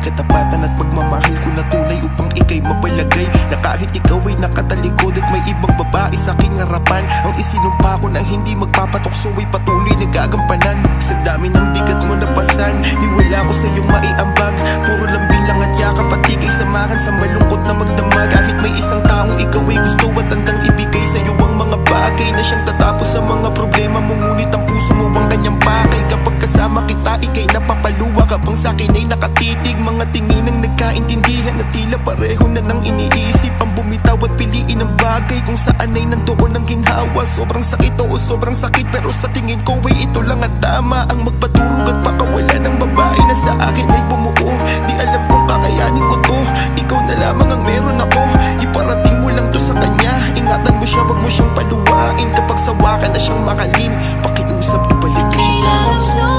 katapatan at pagmamahal ko na tunay upang ika'y mapalagay na kahit ikaw ay nakatalikod at may ibang babae sa aking harapan. Ang isinumpa ko na hindi magpapatukso ay patuloy na gagampanan. Sa dami ng bigat mo na pasan, niwala ko sa iyong maiambag. Puro lambing lang at yakap at ika'y samahan sa malungkot na magdamag. Kahit may isang taong ikaw ay gusto at handang ibigay sa iyo ang mga bagay na siyang tatapos sa mga problema mo, ngunit ang puso mo ang kanyang pakay. Kapag kasama kita, ika'y napapaluwa habang sa'kin ay nakatitig. Mga tingin ng nagkaintindihan na tila pareho na nang iniisip. Ang bumitaw at piliin ang bagay kung saan ay nandoon ang ginhawa. Sobrang sakit, oo sobrang sakit, pero sa tingin ko ay ito lang ang tama. Ang magpaturog at pakawala ng babae na sa akin ay bumuo. Di alam kung kakayanin ko to, ikaw na lamang ang meron ako. Iparating mo lang to sa kanya, ingatan mo siya, wag mo siyang paluwain. Kapag sawa ka na siyang makalin, pakiusap, ibalik mo siya sa akin.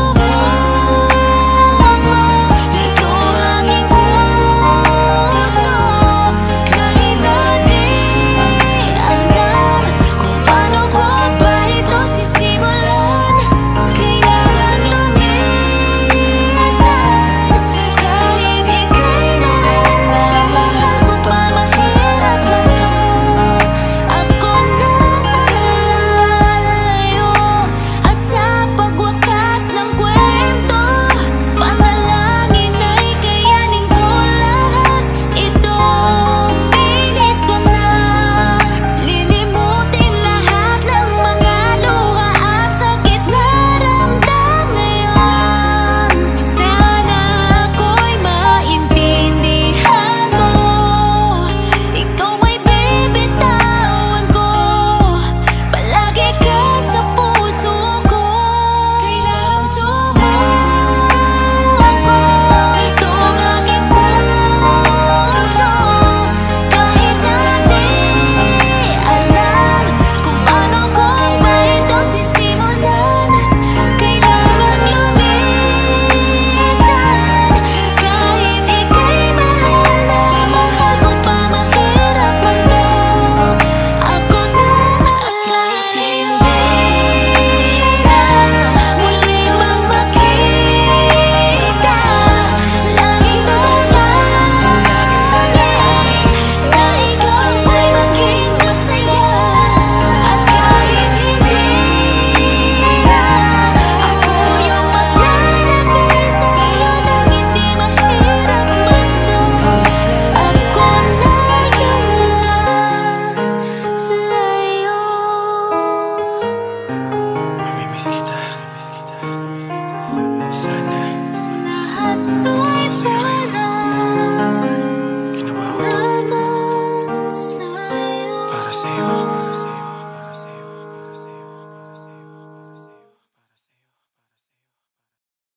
Para sa'yo.